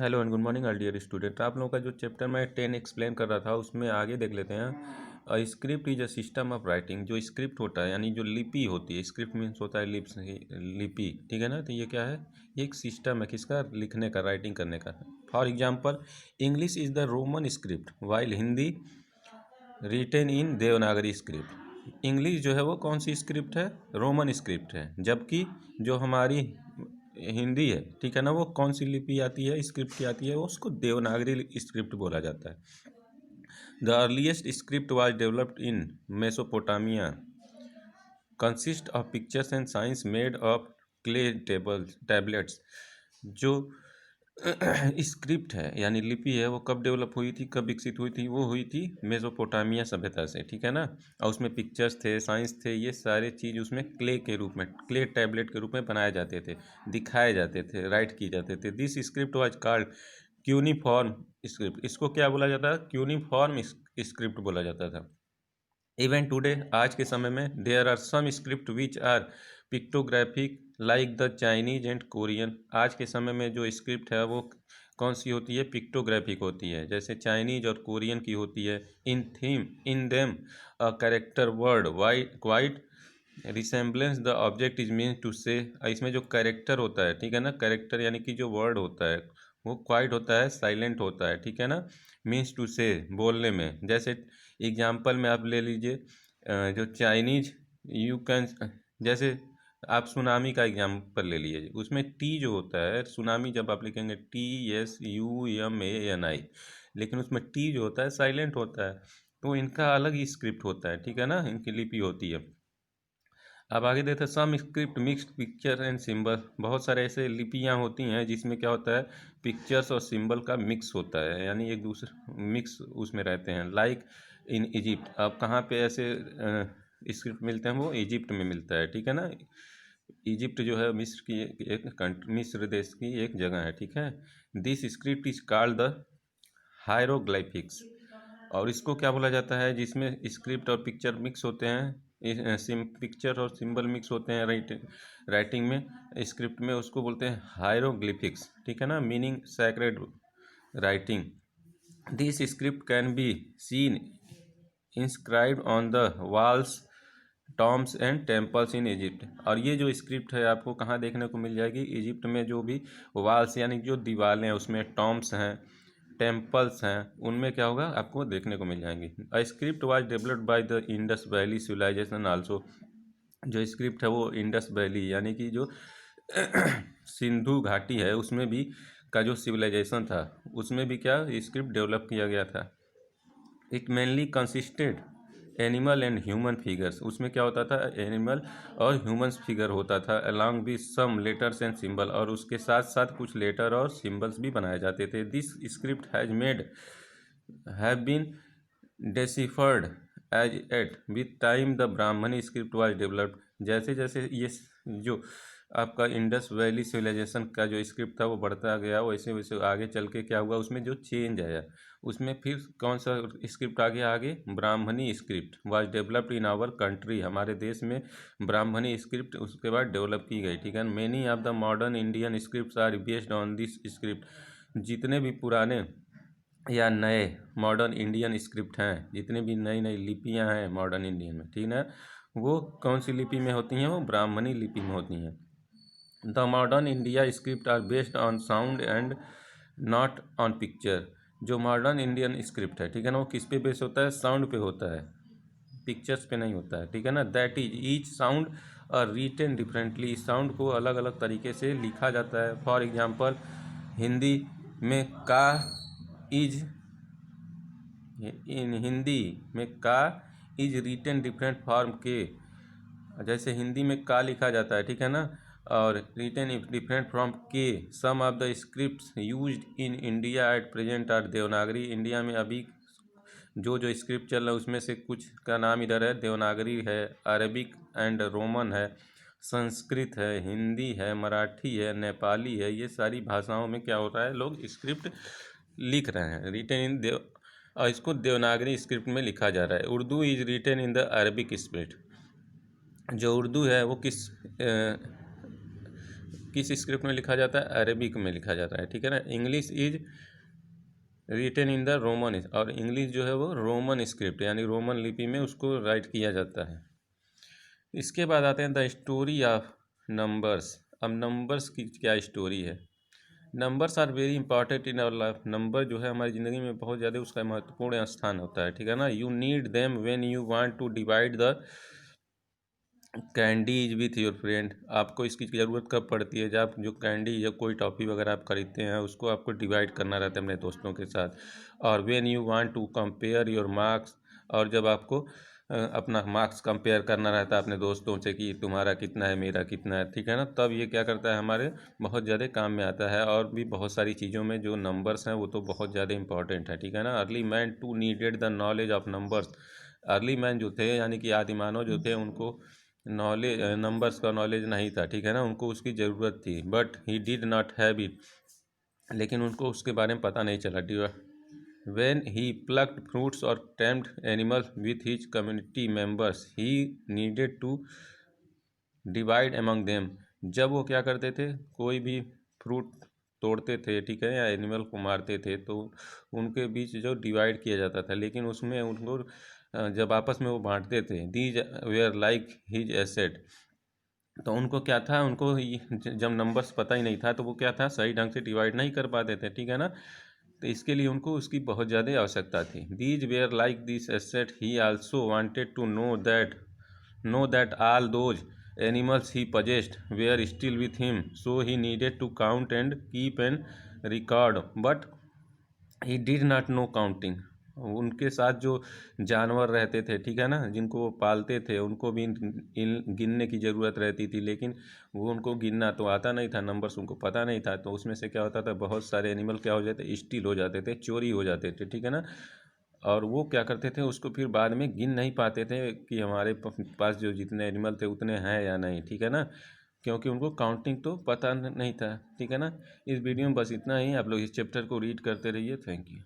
Hello and good morning all dear student. आप लोगों का जो चैप्टर मैं 10 एक्सप्लेन कर रहा था उसमें आगे देख लेते हैं। Script is a system of writing. जो स्क्रिप्ट होता है यानी जो लिपि होती है, स्क्रिप्ट मीन्स होता है लिप्स, लिपि, ठीक है ना। तो ये क्या है? ये एक सिस्टम है किसका? लिखने का, राइटिंग करने का। For example, English is the Roman script while Hindi written in Devanagari script. English जो है वो कौन सी स्क्रिप्ट है? रोमन स्क्रिप्ट है। जबकि जो हमारी हिंदी है, ठीक है ना, वो कौन सी लिपि आती है, स्क्रिप्ट की आती है? वो उसको देवनागरी स्क्रिप्ट बोला जाता है। The earliest script was developed in Mesopotamia, consist of pictures and science made of clay tablets. जो स्क्रिप्ट है यानी लिपि है वो कब डेवलप हुई थी, कब विकसित हुई थी? वो हुई थी मेसोपोटामिया सभ्यता से, ठीक है ना। और उसमें पिक्चर्स थे, साइंस थे, ये सारे चीज़ उसमें क्ले के रूप में, क्ले टैबलेट के रूप में बनाए जाते थे, दिखाए जाते थे, राइट किए जाते थे। This script was called cuneiform script. इसको क्या बोला जाता है? क्यूनिफॉर्म स्क्रिप्ट बोला जाता था। इवन टुडे, आज के समय में, there are some script which are pictographic like the Chinese and Korean. आज के समय में जो स्क्रिप्ट है वो कौन सी होती है? पिक्टोग्राफिक होती है, जैसे चाइनीज और कोरियन की होती है। In theme in them a character word white quite resemblance the object is mean to say. इसमें जो कैरेक्टर होता है, ठीक है ना, कैरेक्टर यानी कि जो वर्ड होता है वो क्वाइट होता है, साइलेंट होता है, ठीक है ना। मीन्स टू से, बोलने में। जैसे एग्जाम्पल में आप ले लीजिए, जो चाइनीज यू कैन, जैसे आप सुनामी का एग्जाम्पल ले लीजिए, उसमें टी जो होता है, सुनामी जब आप लिखेंगे TSUMANI, लेकिन उसमें टी जो होता है साइलेंट होता है। तो इनका अलग ही स्क्रिप्ट होता है, ठीक है ना, इनकी लिपि होती है। अब आगे देखते हैं some script mixed picture and symbol. बहुत सारे ऐसे लिपियाँ होती हैं जिसमें क्या होता है, पिक्चर्स और सिंबल का मिक्स होता है, यानी एक दूसरे मिक्स उसमें रहते हैं। Like in Egypt. अब कहाँ पे ऐसे स्क्रिप्ट मिलते हैं? वो इजिप्ट में मिलता है, ठीक है ना। इजिप्ट जो है मिस्र की एक कंट्री, मिस्र देश की एक जगह है, ठीक है। This script is called the hieroglyphics. और इसको क्या बोला जाता है? जिसमें स्क्रिप्ट और पिक्चर मिक्स होते हैं, पिक्चर और सिंबल मिक्स होते हैं राइटिंग में, स्क्रिप्ट में, उसको बोलते हैं हायरोग्लिफिक्स, ठीक है ना। Meaning sacred writing. This script can be seen inscribed on the walls, Tom's and temples in Egypt. और ये जो स्क्रिप्ट है आपको कहाँ देखने को मिल जाएगी? इजिप्ट में जो भी वॉल्स यानी जो दीवारें हैं उसमें टॉम्स हैं, टेम्पल्स हैं, उनमें क्या होगा? आपको देखने को मिल जाएंगी। A script was developed by the Indus valley civilisation also. जो स्क्रिप्ट है वो इंडस वैली यानी कि जो सिंधु घाटी है उसमें भी का जो सिविलाइजेशन था उसमें भी क्या स्क्रिप्ट डेवलप किया गया था। It mainly consisted animal and human figures. उसमें क्या होता था? एनिमल और ह्यूमंस फिगर होता था, along with some letters and symbol, और उसके साथ साथ कुछ लेटर और सिंबल्स भी बनाए जाते थे। This script has made have been deciphered as at with time the Brahmani script was developed. जैसे जैसे ये जो आपका इंडस वैली सिविलाइजेशन का जो स्क्रिप्ट था वो बढ़ता गया, वैसे वैसे आगे चल के क्या हुआ, उसमें जो चेंज आया, उसमें फिर कौन सा स्क्रिप्ट आगे Brahmani script was developed in our country. हमारे देश में ब्राह्मणी स्क्रिप्ट उसके बाद डेवलप की गई, ठीक है। Many of the modern Indian script are based on this script. जितने भी पुराने या नए मॉडर्न इंडियन स्क्रिप्ट हैं, जितने भी नई नई लिपियां हैं मॉडर्न इंडियन में, ठीक है, वो कौन सी लिपि में होती हैं? वो ब्राह्मणी लिपि में होती हैं। The modern India script are based on sound and not on picture. जो मॉडर्न इंडियन स्क्रिप्ट है, ठीक है ना, वो किस पे बेस होता है? साउंड पे होता है, पिक्चर्स पे नहीं होता है, ठीक है ना। दैट इज ईच साउंड और रिटेन डिफरेंटली। साउंड को अलग अलग तरीके से लिखा जाता है। फॉर एग्जाम्पल, हिंदी में का इज, इन हिंदी में का इज रिटेन डिफरेंट फॉर्म के। जैसे हिंदी में का लिखा जाता है, ठीक है ना, और रिटेन डिफरेंट फ्रॉम के। Some of the scripts used in India at present are Devanagari. India में अभी जो जो स्क्रिप्ट चल रहा है उसमें से कुछ का नाम इधर है, देवनागरी है, अरबिक एंड रोमन है, संस्कृत है, हिंदी है, मराठी है, नेपाली है। ये सारी भाषाओं में क्या हो रहा है? लोग स्क्रिप्ट लिख रहे हैं, रिटेन इन देव, और इसको देवनागरी स्क्रिप्ट में लिखा जा रहा है। Urdu is written in the Arabic script. जो उर्दू है वो किस किस स्क्रिप्ट में लिखा जाता है? अरेबिक में लिखा जाता है, ठीक है ना। English is written in the Roman, और इंग्लिश जो है वो रोमन स्क्रिप्ट यानी रोमन लिपि में उसको राइट किया जाता है। इसके बाद आते हैं द स्टोरी ऑफ नंबर्स। अब नंबर्स की क्या स्टोरी है? Numbers are very important in our life. Number जो है हमारी ज़िंदगी में बहुत ज़्यादा उसका महत्वपूर्ण स्थान होता है, ठीक है ना। You need them when you want to divide the candies with your friend. आपको इसकी ज़रूरत कब पड़ती है? जब आप जो कैंडी या कोई टॉफ़ी वगैरह आप खरीदते हैं उसको आपको डिवाइड करना रहता है अपने दोस्तों के साथ। और when you want to compare your marks, और जब आपको अपना मार्क्स कंपेयर करना रहता है अपने दोस्तों से कि तुम्हारा कितना है मेरा कितना है, ठीक है ना, तब ये क्या करता है हमारे बहुत ज़्यादा काम में आता है। और भी बहुत सारी चीज़ों में जो नंबर्स हैं वो तो बहुत ज़्यादा इंपॉर्टेंट है, ठीक है ना। Early man too needed the knowledge of numbers. Early man जो थे यानी कि आदि मानव जो थे उनको नॉलेज नंबर्स का नॉलेज नहीं था, ठीक है ना, उनको उसकी ज़रूरत थी। But he did not have it, लेकिन उनको उसके बारे में पता नहीं चला। When he plucked fruits or tamed animals with his community members, he needed to divide among them। जब वो क्या करते थे, कोई भी फ्रूट तोड़ते थे, ठीक है, या एनिमल को मारते थे, तो उनके बीच जो डिवाइड किया जाता था, लेकिन उसमें उनको जब आपस में वो बांटते थे, these were like his asset. तो उनको क्या था, उनको जब नंबर्स पता ही नहीं था तो वो क्या था, सही ढंग से डिवाइड नहीं कर पाते थे, ठीक है ना। तो इसके लिए उनको उसकी बहुत ज़्यादा आवश्यकता थी। These were like this asset he also wanted to know that all those animals he possessed were still with him, so he needed to count and keep an record, but he did not know counting. उनके साथ जो जानवर रहते थे, ठीक है ना, जिनको वो पालते थे, उनको भी गिनने की ज़रूरत रहती थी, लेकिन वो उनको गिनना तो आता नहीं था, नंबर्स उनको पता नहीं था। तो उसमें से क्या होता था, बहुत सारे एनिमल क्या हो जाते, स्टील हो जाते थे, चोरी हो जाते थे, ठीक है ना। और वो क्या करते थे, उसको फिर बाद में गिन नहीं पाते थे कि हमारे पास जो जितने एनिमल थे उतने हैं या नहीं, ठीक है ना, क्योंकि उनको काउंटिंग तो पता नहीं था, ठीक है ना। इस वीडियो में बस इतना ही। आप लोग इस चैप्टर को रीड करते रहिए। Thank you.